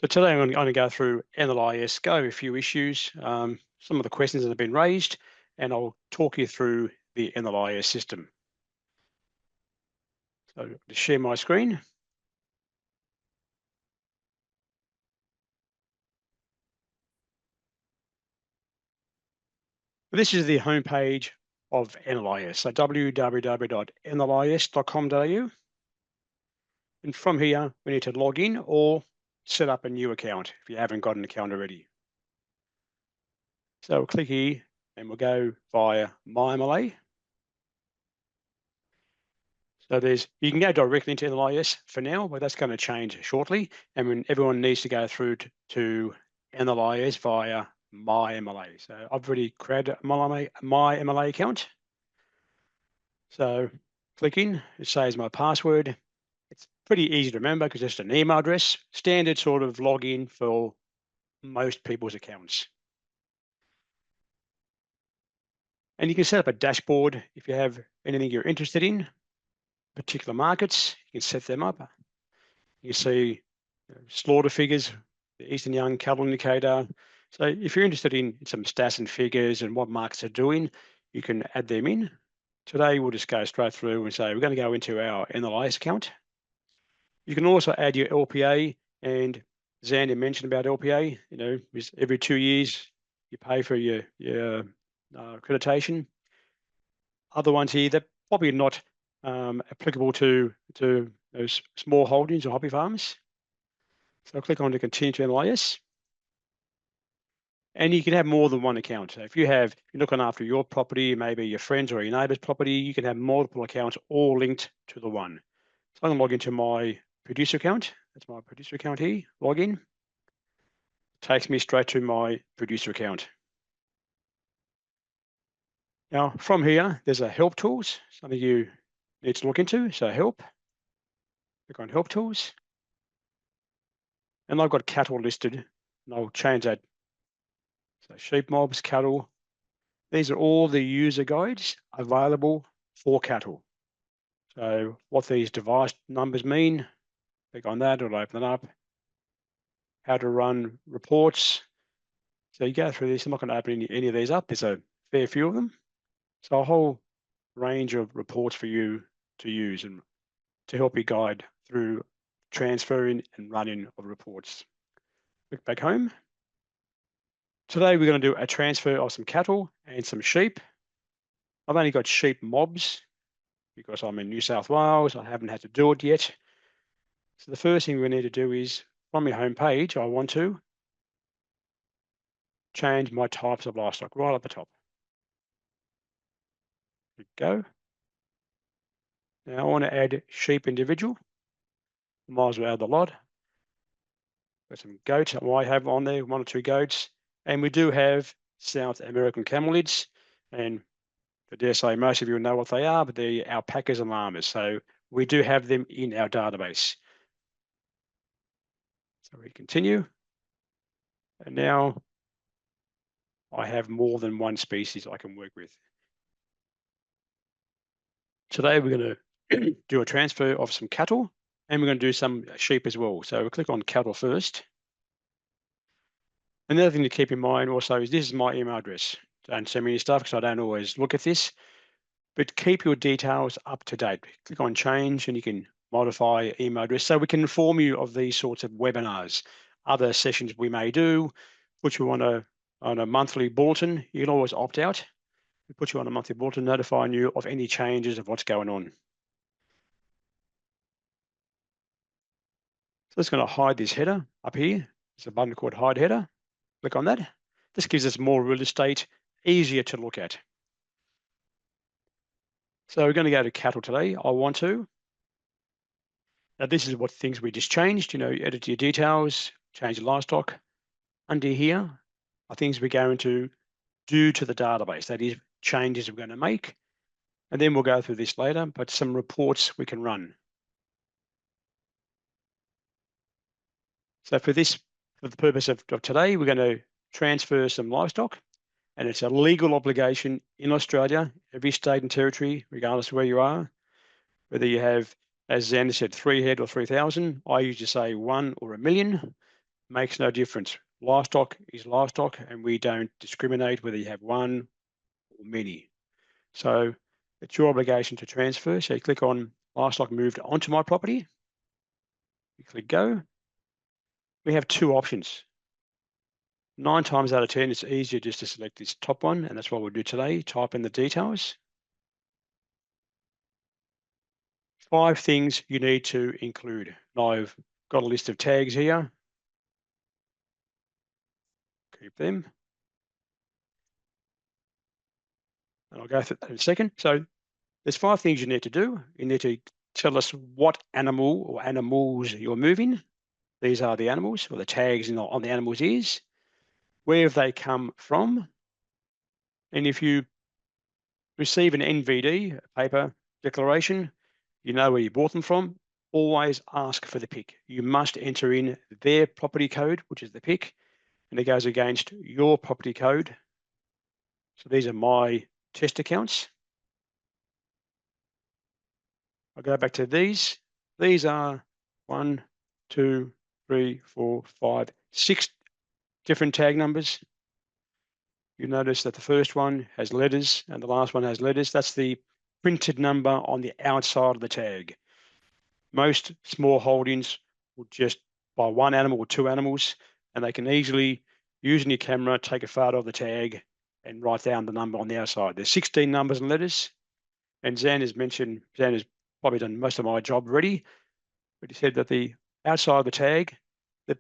So today I'm going to go through NLIS, go over a few issues, some of the questions that have been raised, and I'll talk you through the NLIS system. So to share my screen. This is the homepage of NLIS, so www.nlis.com.au. And from here, we need to log in or set up a new account if you haven't got an account already. So we'll click here and we'll go via My MLA. So you can go directly into NLIS for now, but that's going to change shortly. And when everyone needs to go through to NLIS via My MLA. So I've already created a My MLA account. So click in, it says my password. It's pretty easy to remember because it's just an email address, standard sort of login for most people's accounts. And you can set up a dashboard if you have anything you're interested in, particular markets, you can set them up. You see slaughter figures, the Eastern Young Cattle Indicator. So if you're interested in some stats and figures and what markets are doing, you can add them in. Today, we'll just go straight through and say we're going to go into our NLIS account. You can also add your LPA, and Xander mentioned about LPA. You know, every 2 years you pay for your accreditation. Other ones here, they're probably not applicable to those small holdings or hobby farms. So I'll click on to continue to NLIS. And you can have more than one account. So if you're looking after your property, maybe your friends or your neighbor's property, you can have multiple accounts all linked to the one. So I'm going to log into my producer account. That's my producer account here. Log in. Takes me straight to my producer account. Now, from here, there's a help tools, something you need to look into. So help. Click on help tools. And I've got cattle listed, and I'll change that. So sheep mobs, cattle. These are all the user guides available for cattle. So what these device numbers mean, click on that, it'll open it up. How to run reports. So you go through this, I'm not going to open any of these up. There's a fair few of them. So a whole range of reports for you to use and to help you guide through transferring and running of reports. Click back home. Today we're going to do a transfer of some cattle and some sheep. I've only got sheep mobs because I'm in New South Wales. I haven't had to do it yet. So the first thing we need to do is, from your home page, I want to change my types of livestock right at the top. Go. Now I want to add sheep individual. Might as well add the lot. Got some goats I might have on there, 1 or 2 goats. And we do have South American camelids. And I dare say most of you know what they are, but they're alpacas and llamas. So we do have them in our database. So we continue. And now I have more than one species I can work with. Today we're going to do a transfer of some cattle, and we're going to do some sheep as well. So we'll click on cattle first. Another thing to keep in mind also is this is my email address. Don't send me any stuff because I don't always look at this, but keep your details up to date. Click on change and you can modify your email address so we can inform you of these sorts of webinars, other sessions we may do, put you on a monthly bulletin. You can always opt out. We put you on a monthly bulletin notifying you of any changes of what's going on. So it's going to hide this header up here. There's a button called hide header. Click on that. This gives us more real estate, easier to look at. So we're going to go to cattle today. I want to. Now this is what things we just changed, edit your details, change the livestock. Under here are things we're going to do to the database. That is changes we're going to make. And then we'll go through this later, but some reports we can run. So for the purpose of today, we're going to transfer some livestock, and it's a legal obligation in Australia, every state and territory, regardless of where you are, whether you have, as Xander said, 3 head or 3,000. I usually say 1 or 1 million. makes no difference. Livestock is livestock, and we don't discriminate whether you have one or many. So it's your obligation to transfer. So you click on livestock moved onto my property. You click go. We have two options. 9 times out of 10, it's easier just to select this top one, and that's what we'll do today. Type in the details. 5 things you need to include. Now I've got a list of tags here. Keep them. And I'll go through that in a second. So there's 5 things you need to do. You need to tell us what animal or animals you're moving. These are the animals, or the tags on the animals is. Where have they come from? And if you receive an NVD, a paper declaration, you know where you bought them from. Always ask for the PIC. You must enter in their property code, which is the PIC, and it goes against your property code. So these are my test accounts. I'll go back to these. These are 1, 2, 3, 4, 5, 6 different tag numbers. You notice that the first one has letters and the last one has letters. That's the printed number on the outside of the tag. Most small holdings will just buy 1 animal or 2 animals, and they can easily, using your camera, take a photo of the tag and write down the number on the outside. There's 16 numbers and letters, and Zan has probably done most of my job already, but he said that the outside of the tag, the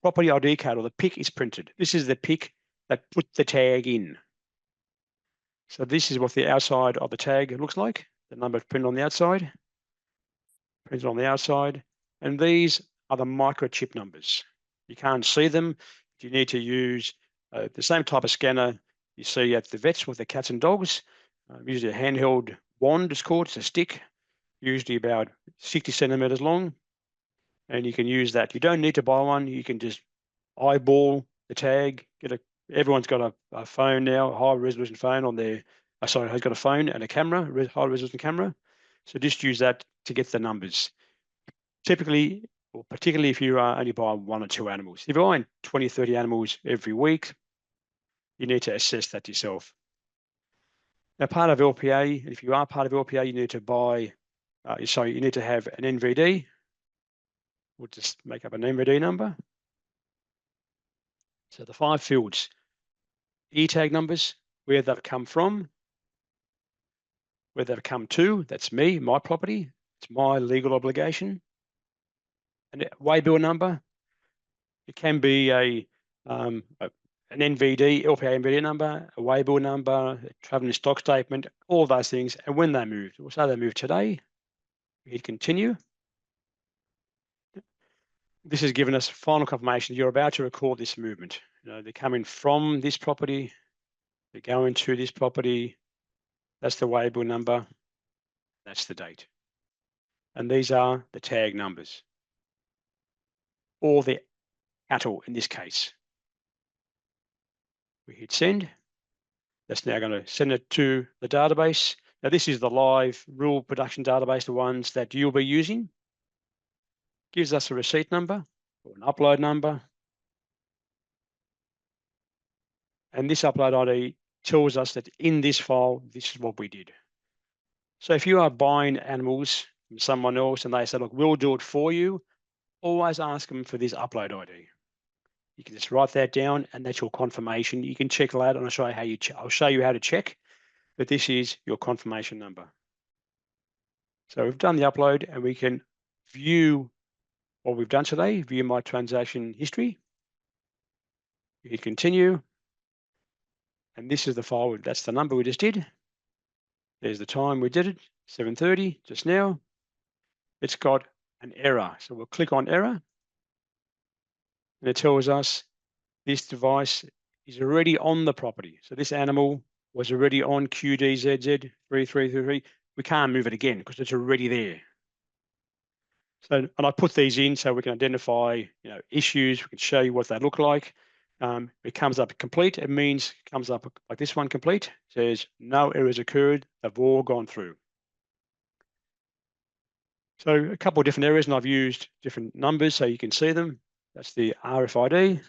property ID code or the PIC is printed. This is the PIC that put the tag in. So this is what the outside of the tag looks like. The number printed on the outside, printed on the outside. And these are the microchip numbers. You can't see them. You need to use the same type of scanner you see at the vets with the cats and dogs. Usually a handheld wand, it's called. It's a stick, usually about 60 centimeters long. And you can use that. You don't need to buy one. You can just eyeball the tag. Everyone's got a phone now, a high resolution phone on their. Sorry, has got a phone and a camera, high resolution camera. So just use that to get the numbers. Typically, or particularly if you are only buying 1 or 2 animals. If you're buying 20, 30 animals every week, you need to assess that yourself. Now, part of LPA, if you are part of LPA, you need to you need to have an NVD. We'll just make up an NVD number. So the 5 fields, E-tag numbers, where they've come from, where they've come to, that's me, my property, it's my legal obligation. And a waybill number, it can be an NVD, LPA NVD number, a waybill number, a travelling stock statement, all those things, and when they moved. We'll say they moved today. We hit continue. This has given us final confirmation you're about to record this movement. They're coming from this property, they're going to this property. That's the waybill number. That's the date. And these are the tag numbers, or the cattle in this case. We hit send. That's now going to send it to the database. Now, this is the live rural production database, the ones that you'll be using. Gives us a receipt number or an upload number. And this upload ID tells us that in this file, this is what we did. So if you are buying animals from someone else and they say, look, we'll do it for you, always ask them for this upload ID. You can just write that down, and that's your confirmation. You can check later, and I'll show you I'll show you how to check, but this is your confirmation number. So we've done the upload, and we can view what we've done today, view my transaction history. You hit continue, and this is the file. That's the number we just did. There's the time we did it, 7:30, just now. It's got an error, so we'll click on error, and it tells us this device is already on the property. So this animal was already on QDZZ 3333. We can't move it again because it's already there. So, and I put these in so we can identify, issues. We can show you what they look like. It comes up complete. It means it comes up like this one, complete. It says no errors occurred. They've all gone through. So a couple of different areas, and I've used different numbers so you can see them. That's the RFID,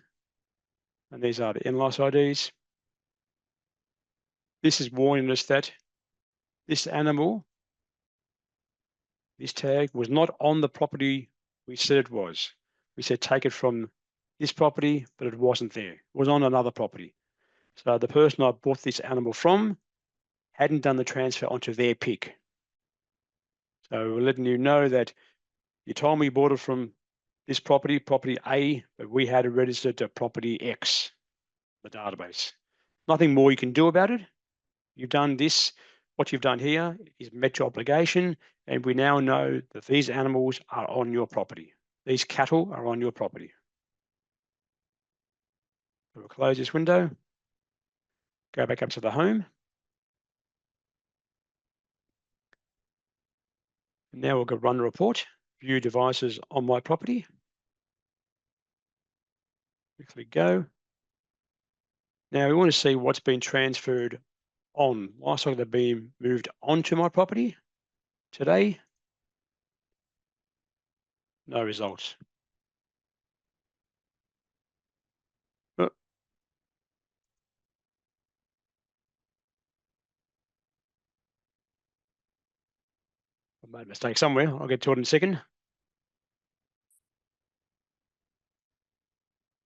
and these are the NLIS IDs. This is warning us that this animal, this tag, was not on the property we said it was. We said take it from this property, but it wasn't there. It was on another property. So the person I bought this animal from hadn't done the transfer onto their pick. So we're letting you know that you told me you bought it from this property, property A, but we had it registered to property X, the database. Nothing more you can do about it. You've done this. What you've done here is met your obligation, and we now know that these animals are on your property. These cattle are on your property. We'll close this window, go back up to the home. And now we'll go run a report, view devices on my property. We click go. Now we want to see what's been transferred on. Livestock that have been moved onto my property today. No results. Oh, I made a mistake somewhere. I'll get to it in a second.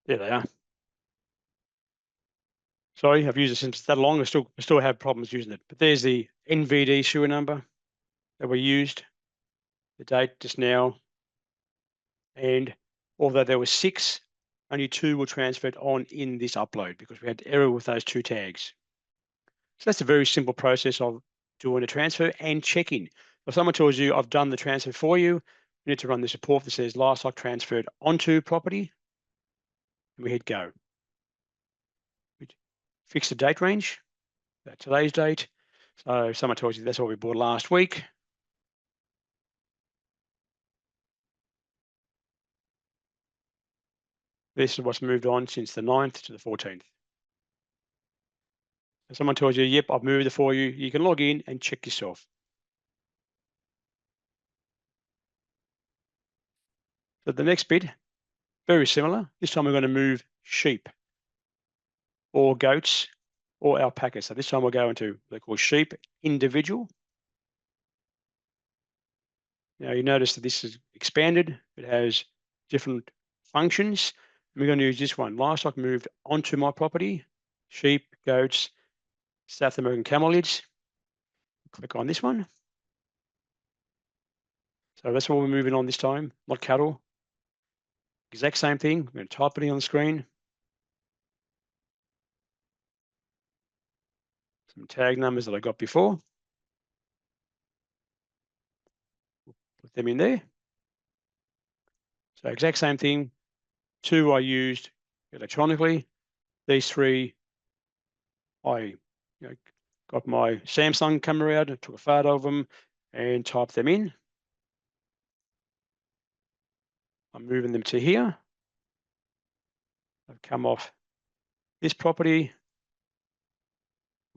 There they are. Sorry, I've used it since that long. I still have problems using it. But there's the NVD sewer number that we used, the date just now. And although there were 6, only 2 were transferred on in this upload because we had error with those 2 tags. So that's a very simple process of doing a transfer and checking. If someone tells you, I've done the transfer for you, you need to run this report that says livestock transferred onto property, and we hit go. We fix the date range, today's date. So if someone tells you that's what we bought last week, this is what's moved on since the 9th to the 14th. If someone tells you, yep, I've moved it for you, you can log in and check yourself. So the next bit, very similar. This time we're going to move sheep or goats or alpacas. So this time we'll go into what they call sheep individual. Now you notice that this is expanded. It has different functions. We're going to use this one. Livestock moved onto my property. Sheep, goats, South American camelids. Click on this one. So that's what we're moving on this time, not cattle. Exact same thing. I'm going to type it in on the screen. Some tag numbers that I got before. Put them in there. So exact same thing. 2 I used electronically. These 3 I got my Samsung camera out, took a photo of them and typed them in. I'm moving them to here. I've come off this property.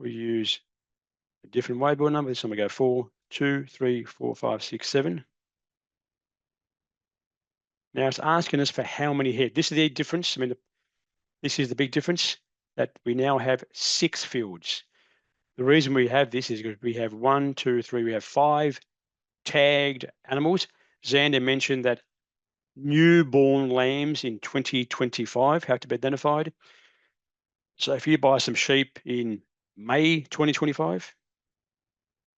We use a different waybill number. This time we go 4, 2, 3, 4, 5, 6, 7. Now it's asking us for how many head. This is the difference. I mean, this is the big difference, that we now have 6 fields. The reason we have this is because we have 1, 2, 3, we have 5 tagged animals. Xander mentioned that newborn lambs in 2025 have to be identified. So if you buy some sheep in May 2025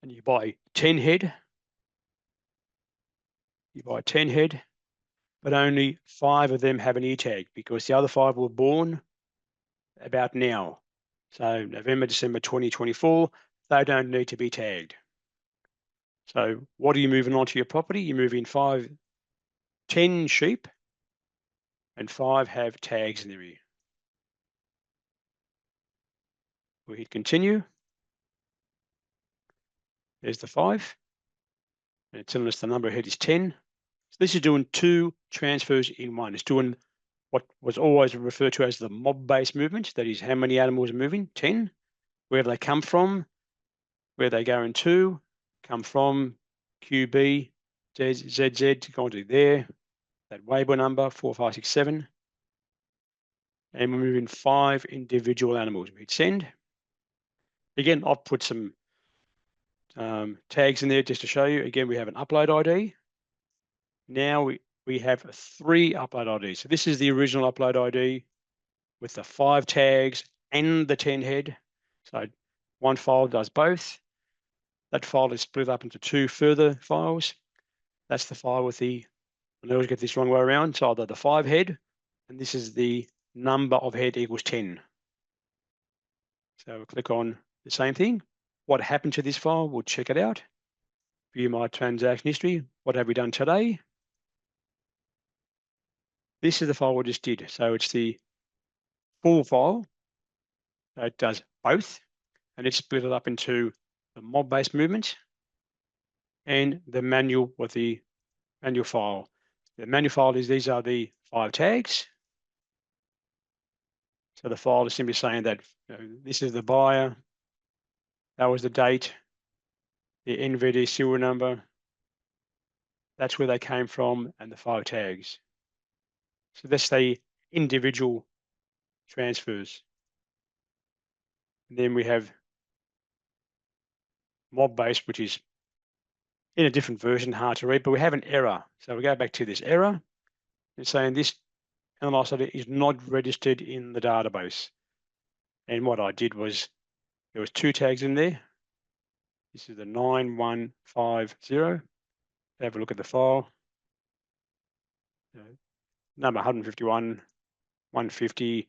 and you buy 10 head, but only 5 of them have an E-tag because the other 5 were born about now. So November, December 2024, they don't need to be tagged. So what are you moving onto your property? You move in 10 sheep and 5 have tags in their ear. We hit continue. There's the 5. And it's telling us the number ahead is 10. So this is doing 2 transfers in one. It's doing what was always referred to as the mob-based movement. That is how many animals are moving, 10. Where they come from, where they go into, come from, QB, ZZ, going to there. that weighable number, 4567. And we're moving 5 individual animals. We hit send. Again, I've put some tags in there just to show you. Again, we have an upload ID. Now we have 3 upload IDs. So this is the original upload ID with the 5 tags and the 10 head. So one file does both. That file is split up into 2 further files. That's the file with the, I always get this wrong way around, so either the 5 head, and this is the number of head equals 10. So we'll click on the same thing. What happened to this file? We'll check it out. View my transaction history. What have we done today? This is the file we just did. So it's the full file. It does both, and it's split it up into the mob-based movement and the manual with the manual file. The manual file is, these are the 5 tags. So the file is simply saying that this is the buyer, that was the date, the NVD serial number, that's where they came from, and the 5 tags. So that's the individual transfers. And then we have mob-based, which is in a different version, hard to read, but we have an error. So we go back to this error. It's saying this NLIS ID is not registered in the database. And what I did was, there was 2 tags in there. This is the 9150. Have a look at the file. Number 151, 150.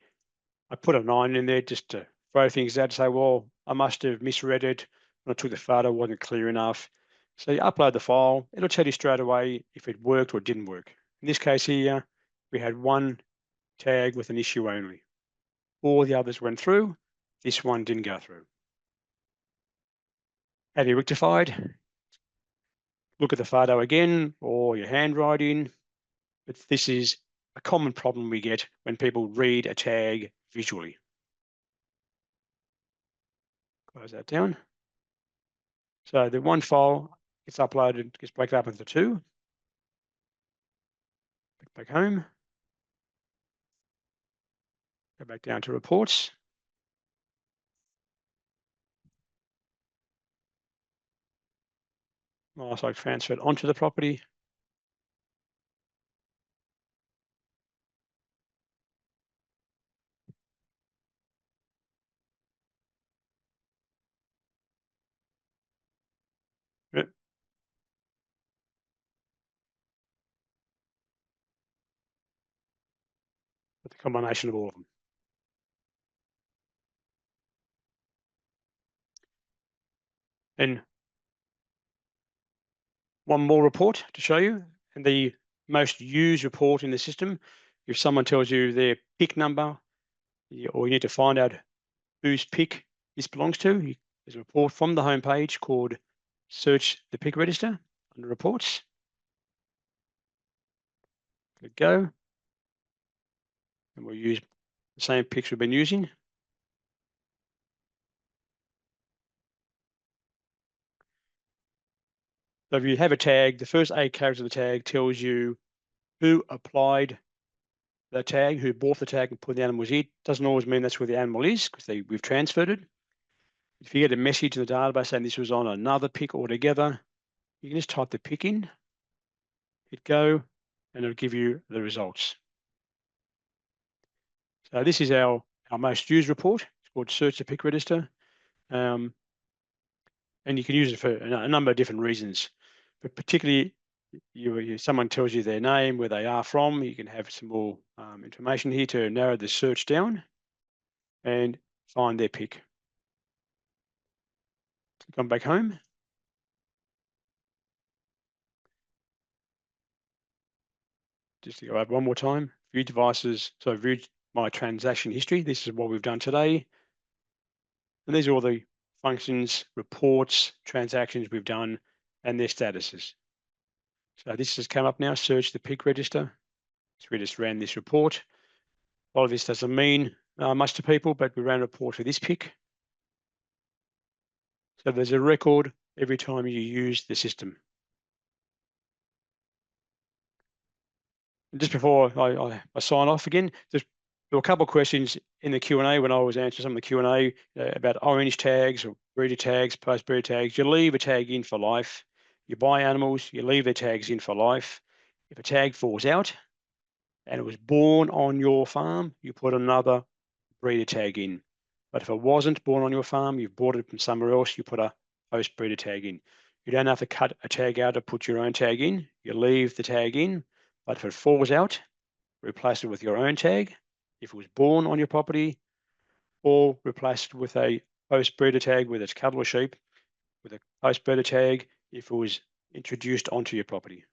I put a 9 in there just to throw things out to say, well, I must have misread it. When I took the photo, it wasn't clear enough. So you upload the file, it'll tell you straight away if it worked or didn't work. In this case here, we had 1 tag with an issue only. All the others went through. This one didn't go through. Have you rectified? Look at the photo again, or your handwriting. But this is a common problem we get when people read a tag visually. Close that down. So the 1 file gets uploaded, gets broken up into 2. Back home. Go back down to reports. Also transfer it onto the property. Yep. With the combination of all of them. And one more report to show you, and the most used report in the system. If someone tells you their PIC number, or you need to find out whose PIC this belongs to, there's a report from the home page called Search the PIC Register under Reports. Click Go, and we'll use the same PICs we've been using. So if you have a tag, the first 8 characters of the tag tells you who applied the tag, who bought the tag and put the animals in. Doesn't always mean that's where the animal is, because we've transferred it. If you get a message in the database saying this was on another PIC altogether, you can just type the PIC in, hit go, and it'll give you the results. So this is our most used report. It's called Search the PIC Register. And you can use it for a number of different reasons, but particularly someone tells you their name, where they are from, you can have some more information here to narrow the search down and find their PIC. Come back home. Just to go over one more time, view devices. So view my transaction history. This is what we've done today. And these are all the functions, reports, transactions we've done, and their statuses. So this has come up now, search the PIC register. So we just ran this report. A lot of this doesn't mean much to people, but we ran a report for this PIC. So there's a record every time you use the system. And just before I sign off again, there were a couple of questions in the Q&A when I was answering some of the Q&A about orange tags or breeder tags, post-breeder tags. You leave a tag in for life. You buy animals, you leave the tags in for life. If a tag falls out and it was born on your farm, you put another breeder tag in. But if it wasn't born on your farm, you've bought it from somewhere else, you put a post-breeder tag in. You don't have to cut a tag out to put your own tag in. You leave the tag in, but if it falls out, replace it with your own tag if it was born on your property, or replace it with a post-breeder tag, whether it's cattle or sheep, with a post-breeder tag if it was introduced onto your property.